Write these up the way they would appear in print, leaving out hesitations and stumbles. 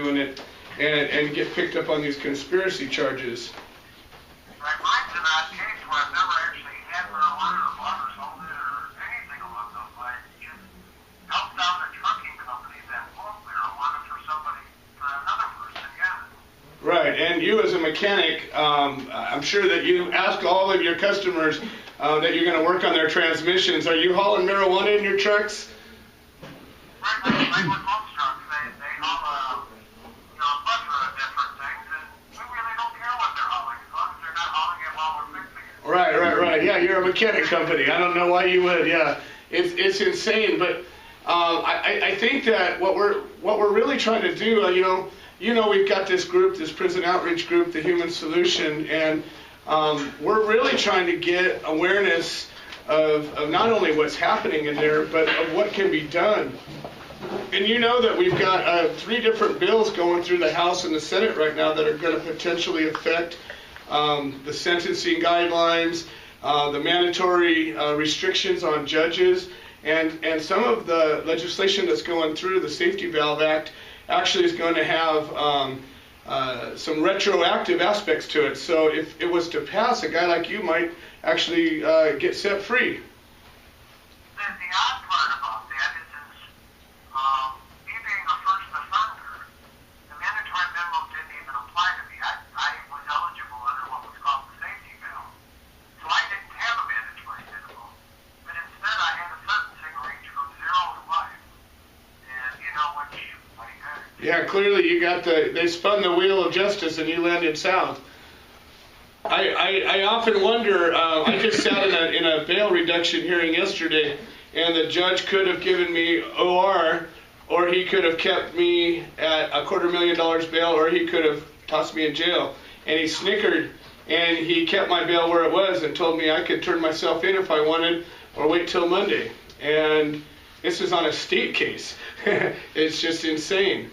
doing it and get picked up on these conspiracy charges. Right, mine's an odd case where I've never actually had marijuana or bought or sold it or anything along those lines. Just helped out a trucking company that bought marijuana for somebody, for another person, yeah. Right, and you as a mechanic, I'm sure that you ask all of your customers that you're going to work on their transmissions. Are you hauling marijuana in your trucks? Right, like with most trucks, they haul a plethora of different things, and we really don't care what they're hauling, as long as they're not hauling it while we're fixing it. Right. Yeah, you're a mechanic company. I don't know why you would. Yeah, it's insane. But I think that what we're really trying to do, we've got this group, this prison outreach group, the Human Solution, and we're really trying to get awareness of not only what's happening in there, but of what can be done. And you know that we've got 3 different bills going through the House and the Senate right now that are going to potentially affect the sentencing guidelines, the mandatory restrictions on judges, and some of the legislation that's going through, the Safety Valve Act, actually is going to have some retroactive aspects to it. So if it was to pass, a guy like you might actually get set free. The odd part about that is me being a first offender, the mandatory minimum didn't even apply to me. I was eligible under what was called the safety bill. So I didn't have a mandatory minimum. But instead I had a sentencing range from 0 to life. And which, what do you got? Yeah, clearly you got they spun the wheel of justice and you landed south. I often wonder, I just sat in a bail reduction hearing yesterday, and the judge could have given me OR, or he could have kept me at $250,000 bail, or he could have tossed me in jail. And he snickered, and he kept my bail where it was and told me I could turn myself in if I wanted, or wait till Monday. And this is on a state case. It's just insane.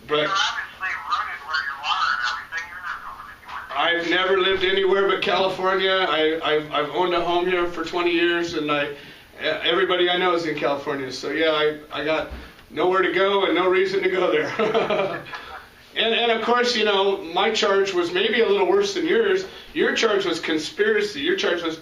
But you're obviously rooted where you are and everything. You're not going anywhere. I've never lived anywhere but California. I've owned a home here for 20 years, and everybody I know is in California. So yeah, I got nowhere to go and no reason to go there. And of course, my charge was maybe a little worse than yours. Your charge was conspiracy. Your charge was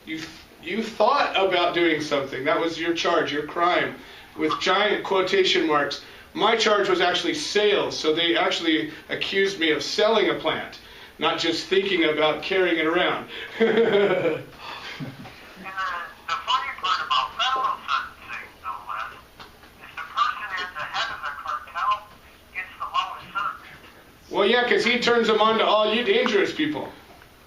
you thought about doing something. That was your charge, your crime, with giant quotation marks. My charge was actually sales, so they actually accused me of selling a plant, not just thinking about carrying it around. And the funny part about federal sentencing, no less, is the person at the head of the cartel gets the lowest sentence. Well, yeah, because he turns them on to all you dangerous people.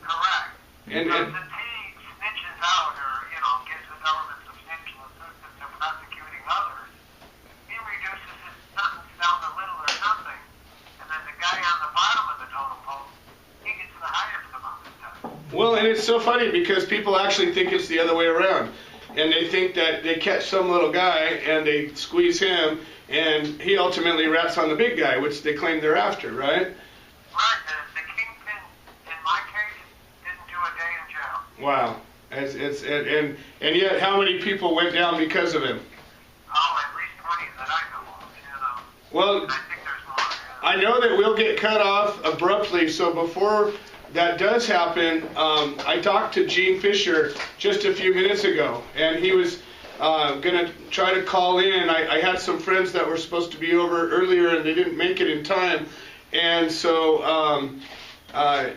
Correct. And he snitches out or, gives the government substantial assistance in prosecuting others. He reduces his sentence down to little or nothing. And then the guy on the bottom of the totem pole, he gets the highest amount of time. well, and it's so funny because people actually think it's the other way around. And they think that they catch some little guy and they squeeze him, and he ultimately rats on the big guy, which they claim they're after, right? Right. The kingpin, in my case, didn't do a day in jail. Wow. And yet, how many people went down because of him? Oh, at least 20 that I know of. Well, I think there's more. Yeah. I know that we'll get cut off abruptly, so before that does happen, I talked to Gene Fisher just a few minutes ago, and he was going to try to call in. I had some friends that were supposed to be over earlier, and they didn't make it in time, and so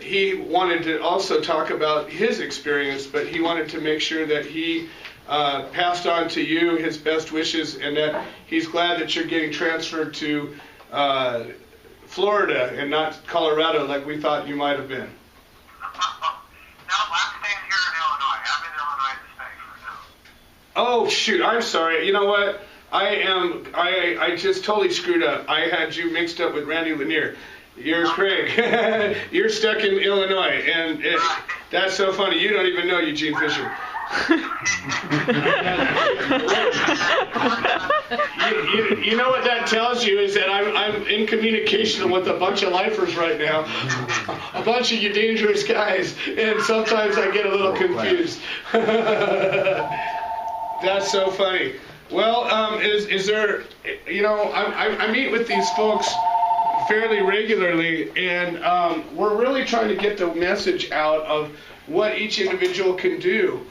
he wanted to also talk about his experience, but he wanted to make sure that he passed on to you his best wishes, and that he's glad that you're getting transferred to Florida and not Colorado like we thought you might have been. No, I'm staying here in Illinois. I'm in Illinois to stay for now. Oh shoot, I'm sorry. You know what? I just totally screwed up. I had you mixed up with Randy Lanier. You're Craig. You're stuck in Illinois, and that's so funny. You don't even know Eugene Fisher. You know what that tells you is that I'm in communication with a bunch of lifers right now, a bunch of you dangerous guys, and sometimes I get a little confused. That's so funny. Well, is there, I meet with these folks fairly regularly, and we're really trying to get the message out of what each individual can do.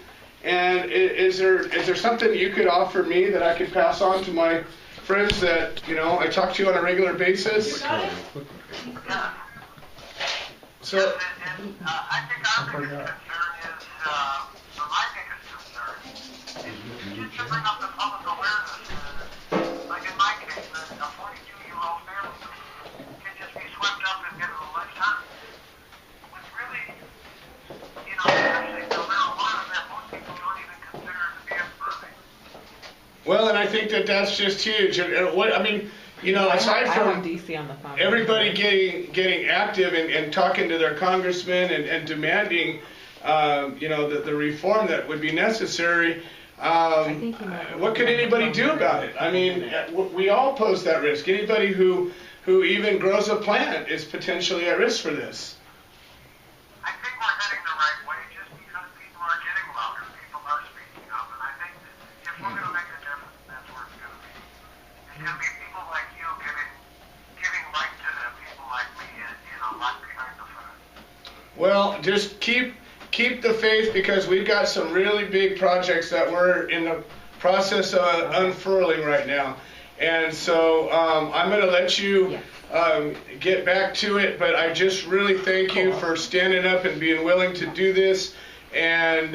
And is there something you could offer me that I could pass on to my friends that I talk to on a regular basis? So. I think our biggest concern is, or my biggest concern, is just to bring up the public awareness. Like in my case, a 42-year-old family can just be swept up and given a lifetime. With really, especially the marijuana that most people don't even consider to be a burden. Well, and I think that's just huge. And aside from DC on the phone. Everybody getting active and talking to their congressmen and demanding, the reform that would be necessary. What could anybody do about it? I mean, we all pose that risk. Anybody who even grows a plant is potentially at risk for this. I think we're heading the right way just because people are getting louder, people are speaking up, and I think if we're going to make a difference, that's where it's going to be. It's going to be people like you giving light to the people like me and light behind the front. Well, just keep the faith, because we've got some really big projects that we're in the process of unfurling right now. And so I'm going to let you get back to it, but I just really thank you for standing up and being willing to do this. And,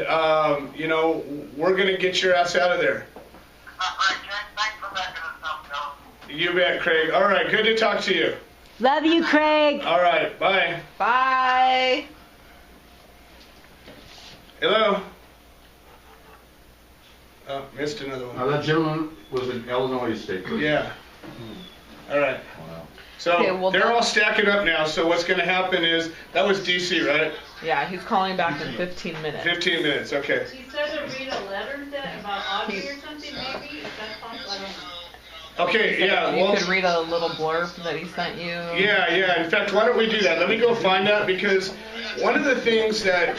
we're going to get your ass out of there. All right, Jack, thanks for backing us up, Bill. You bet, Craig. All right, good to talk to you. Love you, Craig. All right, bye. Bye. Hello? Oh, missed another one. That gentleman was in Illinois State. Yeah. All right. Wow. So Okay, well, they're all stacking up now. So what's going to happen is, that was DC, right? Yeah, he's calling back in 15 minutes. 15 minutes, okay. She said to read a letter about Audrey or something, maybe? Is that possible? I don't know. Okay, yeah. You Well, could read a little blurb that he sent you. yeah. In fact, why don't we do that? Let me go find that, because one of the things that,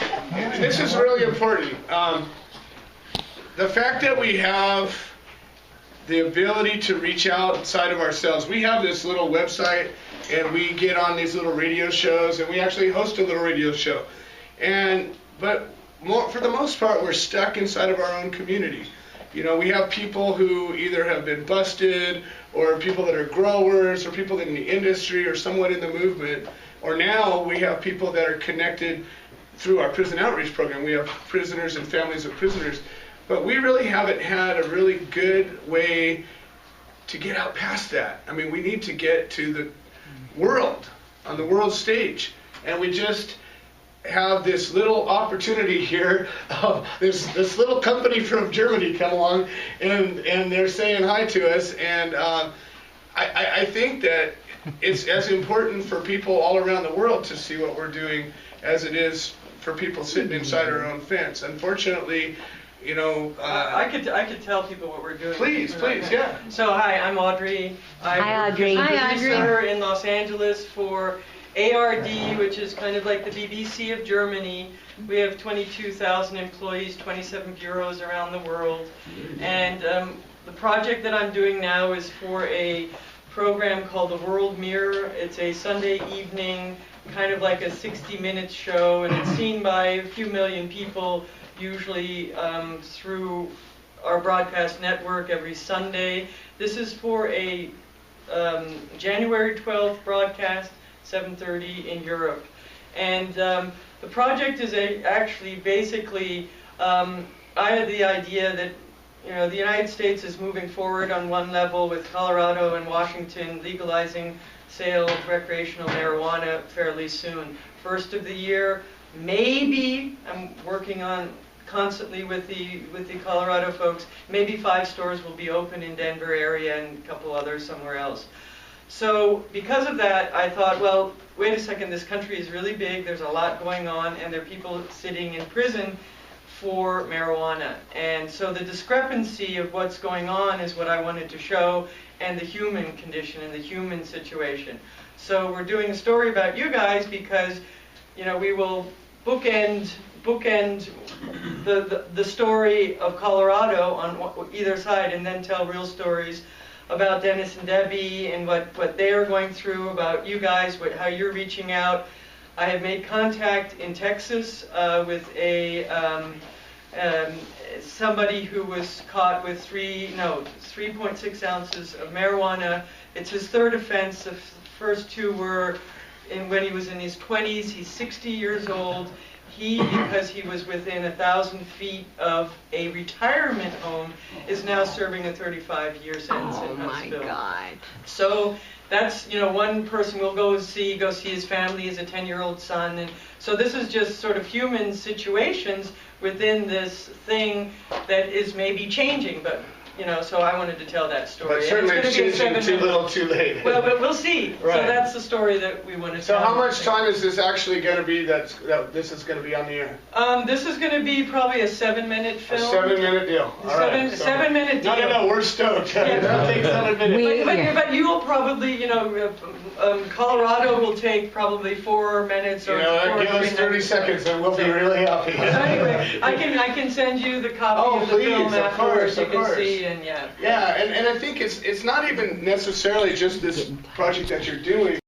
this is really important. The fact that we have the ability to reach outside of ourselves. We have this little website, and we get on these little radio shows, and we actually host a little radio show. But for the most part, we're stuck inside of our own community. We have people who either have been busted, or people that are growers, or people in the industry, or somewhat in the movement. Or now we have people that are connected through our prison outreach program. We have prisoners and families of prisoners. But we really haven't had a really good way to get out past that. I mean, we need to get to the world, on the world stage. And we just have this little opportunity here of this little company from Germany come along, and they're saying hi to us. And I think that it's as important for people all around the world to see what we're doing as it is for people sitting inside our own fence. Unfortunately, I could tell people what we're doing. Please, yeah. So hi, I'm Audrey. Hi, Audrey. I'm Hi, a producer in Los Angeles for ARD, which is kind of like the BBC of Germany. We have 22,000 employees, 27 bureaus around the world. And the project that I'm doing now is for a program called The World Mirror. It's a Sunday evening, kind of like a 60-minute show, and it's seen by a few million people, usually through our broadcast network every Sunday. This is for a January 12th broadcast, 7:30 in Europe. And the project is actually basically, I had the idea that the United States is moving forward on one level with Colorado and Washington legalizing sale of recreational marijuana fairly soon. First of the year, maybe, I'm working on constantly with the Colorado folks, maybe 5 stores will be open in Denver area and a couple others somewhere else. So because of that, I thought, well, wait a second, this country is really big, there's a lot going on, and there are people sitting in prison for marijuana. And so the discrepancy of what's going on is what I wanted to show, and the human condition and the human situation. So we're doing a story about you guys because, we will bookend the story of Colorado on either side, and then tell real stories about Dennis and Debbie and what they are going through, about you guys, how you're reaching out. I have made contact in Texas with somebody who was caught with 3.6 ounces of marijuana. It's his third offense. The first two were when he was in his 20s. He's 60 years old. Because he was within 1,000 feet of a retirement home, is now serving a 35-year sentence in Huntsville. Oh my God. So that's, one person will go see his family, his 10-year-old son, and so this is just sort of human situations within this thing that is maybe changing, but so I wanted to tell that story. But certainly And it's it's gonna be changing 7 too little minutes. too late. Well, but we'll see. Right. So that's the story that we want to So tell. how much time is this actually going to be that this is going to be on the air? This is going to be probably a 7-minute A film. 7-minute deal. All right. So- 7-minute deal. No, we're stoked. Yeah. It'll take 7 minutes. But you will probably, Colorado will take probably 4 minutes or 4 give us 30 minutes. seconds and we'll be really happy. So anyway, I can send you the copy of the please, film of afterwards. course, You of can course. see and yeah. Yeah, and I think it's not even necessarily just this project that you're doing.